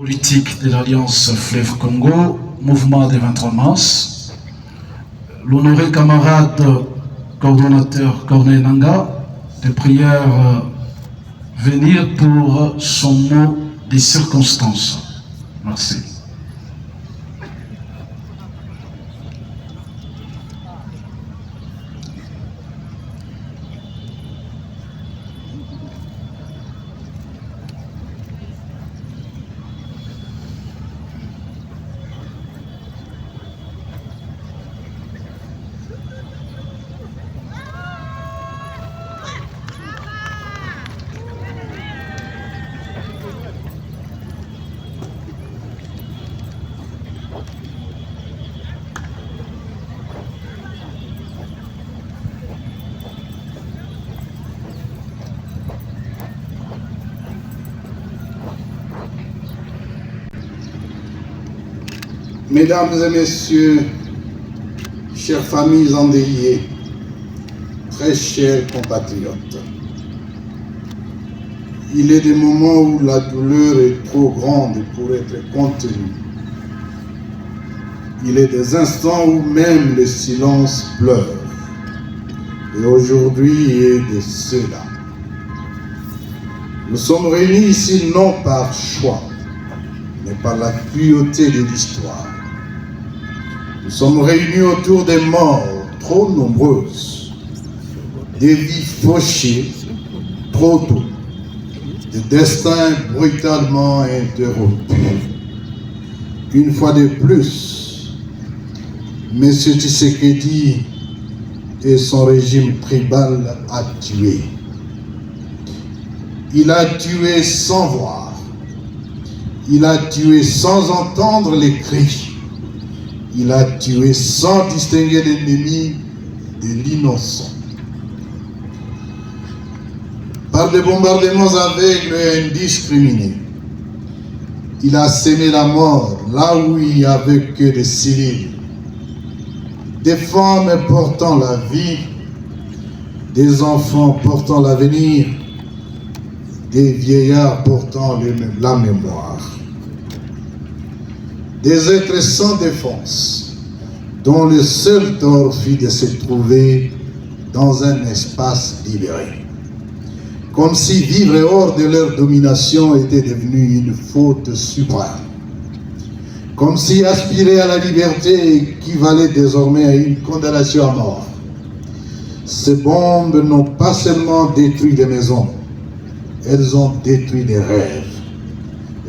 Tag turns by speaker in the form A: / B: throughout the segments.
A: Politique de l'Alliance Fleuve Congo, mouvement des 23 mars. L'honoré camarade coordonnateur Corneille Nanga, de prière venir pour son mot des circonstances. Merci.
B: Mesdames et messieurs, chères familles endeuillées, très chers compatriotes, il est des moments où la douleur est trop grande pour être contenue. Il est des instants où même le silence pleure. Et aujourd'hui, il est de cela. Nous sommes réunis ici non par choix, mais par la cruauté de l'histoire. Nous sommes réunis autour des morts trop nombreuses, des vies fauchées trop tôt, des destins brutalement interrompus. Une fois de plus, M. Tshisekedi et son régime tribal a tué. Il a tué sans voir. Il a tué sans entendre les cris. Il a tué sans distinguer l'ennemi de l'innocent. Par des bombardements aveugles et indiscriminés, il a sémé la mort là où il n'y avait que des civils. Des femmes portant la vie, des enfants portant l'avenir, des vieillards portant la mémoire. Des êtres sans défense, dont le seul tort fut de se trouver dans un espace libéré. Comme si vivre hors de leur domination était devenu une faute suprême. Comme si aspirer à la liberté équivalait désormais à une condamnation à mort. Ces bombes n'ont pas seulement détruit des maisons, elles ont détruit des rêves.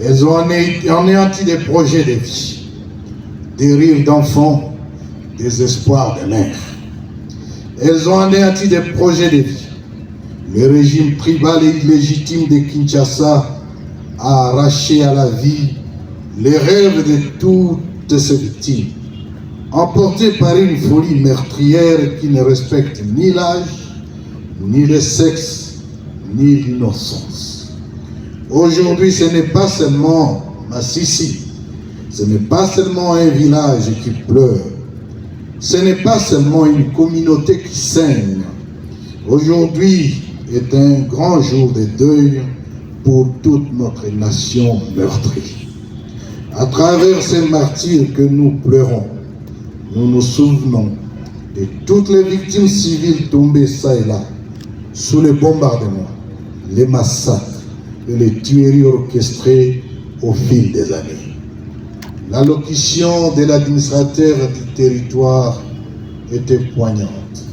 B: Elles ont anéanti des projets de vie, des rires d'enfants, des espoirs de mères. Elles ont anéanti des projets de vie. Le régime tribal et illégitime de Kinshasa a arraché à la vie les rêves de toutes ces victimes, emportées par une folie meurtrière qui ne respecte ni l'âge, ni le sexe, ni l'innocence. Aujourd'hui, ce n'est pas seulement Massissi, ce n'est pas seulement un village qui pleure, ce n'est pas seulement une communauté qui saigne. Aujourd'hui est un grand jour de deuil pour toute notre nation meurtrie. À travers ces martyrs que nous pleurons, nous nous souvenons de toutes les victimes civiles tombées ça et là, sous les bombardements, les massacres, et les tueries orchestrées au fil des années. L'allocution de l'administrateur du territoire était poignante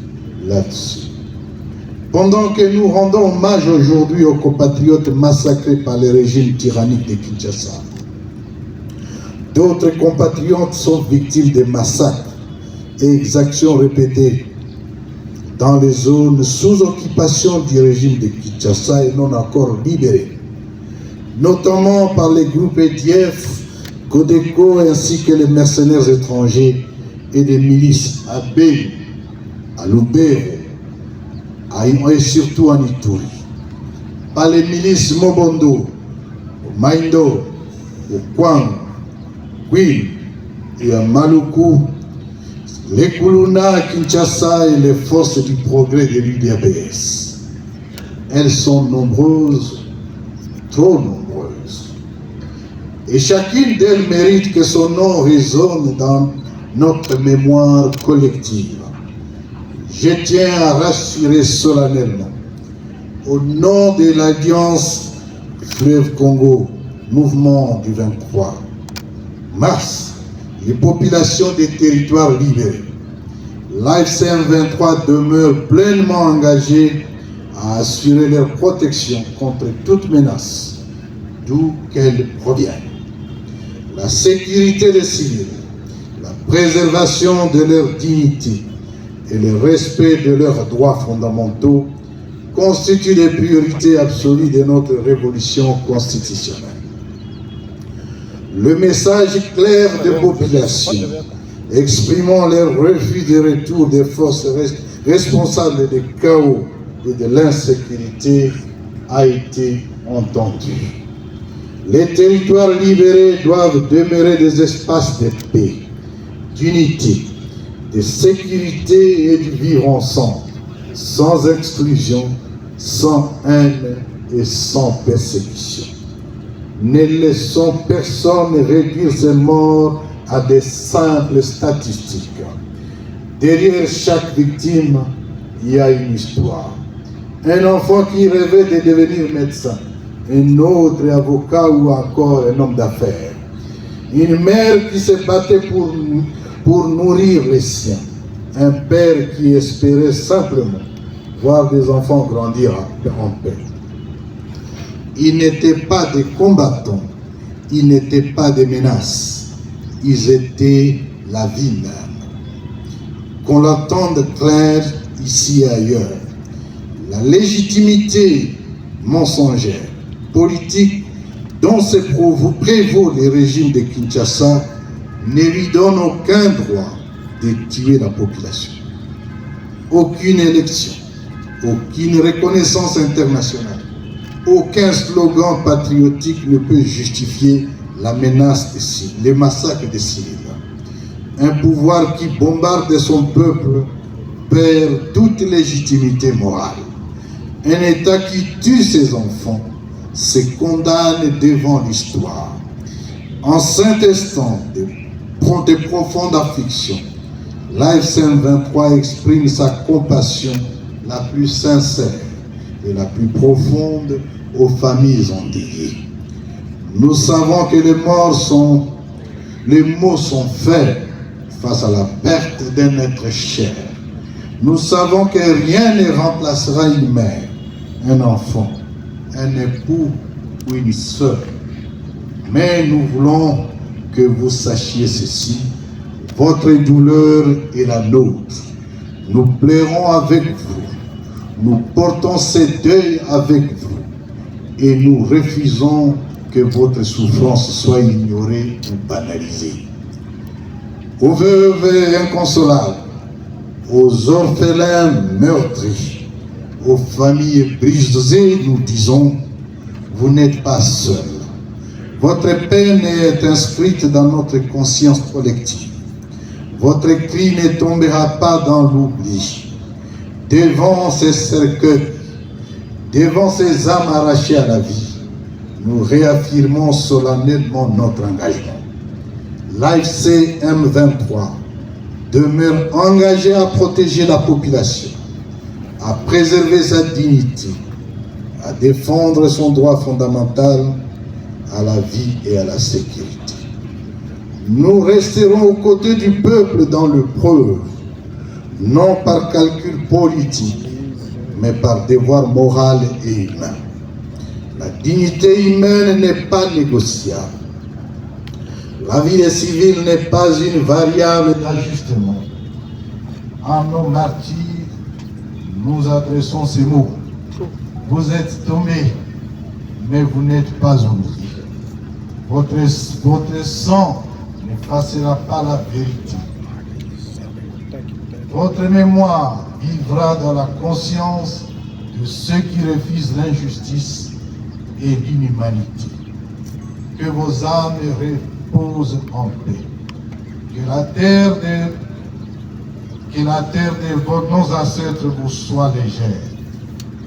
B: là-dessus. Pendant que nous rendons hommage aujourd'hui aux compatriotes massacrés par le régime tyrannique de Kinshasa, d'autres compatriotes sont victimes de massacres et exactions répétées dans les zones sous occupation du régime de Kinshasa et non encore libérées, notamment par les groupes EDF, Codeco ainsi que les mercenaires étrangers et des milices à Beni, à Lubero, et surtout en Ituri, par les milices Mobondo, au Maindo, au Kwang, Queen et à Maluku, les Kuluna à Kinshasa et les forces du progrès de l'UDPS. Elles sont nombreuses, trop nombreuses. et chacune d'elles mérite que son nom résonne dans notre mémoire collective. Je tiens à rassurer solennellement, au nom de l'Alliance Fleuve Congo, mouvement du 23 mars, les populations des territoires libérés. L'AFCM 23 demeure pleinement engagée à assurer leur protection contre toute menace, d'où qu'elle provienne. La sécurité des civils, la préservation de leur dignité et le respect de leurs droits fondamentaux constituent les priorités absolues de notre révolution constitutionnelle. Le message clair des populations exprimant leur refus de retour des forces responsables des chaos et de l'insécurité a été entendu. Les territoires libérés doivent demeurer des espaces de paix, d'unité, de sécurité et de vivre ensemble, sans exclusion, sans haine et sans persécution. Ne laissons personne réduire ces morts à des simples statistiques. Derrière chaque victime, il y a une histoire. Un enfant qui rêvait de devenir médecin, un autre avocat ou encore un homme d'affaires. Une mère qui se battait pour nourrir les siens. Un père qui espérait simplement voir des enfants grandir en paix. Ils n'étaient pas des combattants, ils n'étaient pas des menaces, ils étaient la vie même. Qu'on l'entende clair ici et ailleurs, la légitimité mensongère, politique dont se prévaut le régime de Kinshasa ne lui donne aucun droit de tuer la population. Aucune élection, aucune reconnaissance internationale, aucun slogan patriotique ne peut justifier la menace des civils, les massacres des civils. Un pouvoir qui bombarde son peuple perd toute légitimité morale. Un État qui tue ses enfants se condamne devant l'histoire. En s'intestant de profondes afflictions, l'AFCM 23 exprime sa compassion la plus sincère et la plus profonde aux familles endeuillées. Nous savons que les mots sont faits face à la perte d'un être cher. Nous savons que rien ne remplacera une mère, un enfant, un époux ou une sœur. Mais nous voulons que vous sachiez ceci, votre douleur est la nôtre. Nous pleurons avec vous, nous portons ce deuil avec vous et nous refusons que votre souffrance soit ignorée ou banalisée. Aux veuves inconsolables, aux orphelins meurtris, aux familles brisées, nous disons, vous n'êtes pas seuls. Votre peine est inscrite dans notre conscience collective. Votre cri ne tombera pas dans l'oubli. Devant ces cercueils, devant ces âmes arrachées à la vie, nous réaffirmons solennellement notre engagement. L'AFCM 23 demeure engagé à protéger la population, à préserver sa dignité, à défendre son droit fondamental à la vie et à la sécurité. Nous resterons aux côtés du peuple dans le preuve, non par calcul politique, mais par devoir moral et humain. La dignité humaine n'est pas négociable. La vie des civils n'est pas une variable d'ajustement. En nos martyrs, nous adressons ces mots. Vous êtes tombés, mais vous n'êtes pas oubliés. Votre sang n'effacera pas la vérité. Votre mémoire vivra dans la conscience de ceux qui refusent l'injustice et l'inhumanité. Que vos âmes reposent en paix. Que la terre de nos ancêtres vous soit légère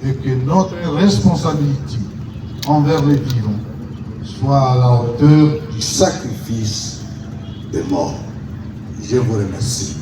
B: et que notre responsabilité envers les vivants soit à la hauteur du sacrifice des morts. Je vous remercie.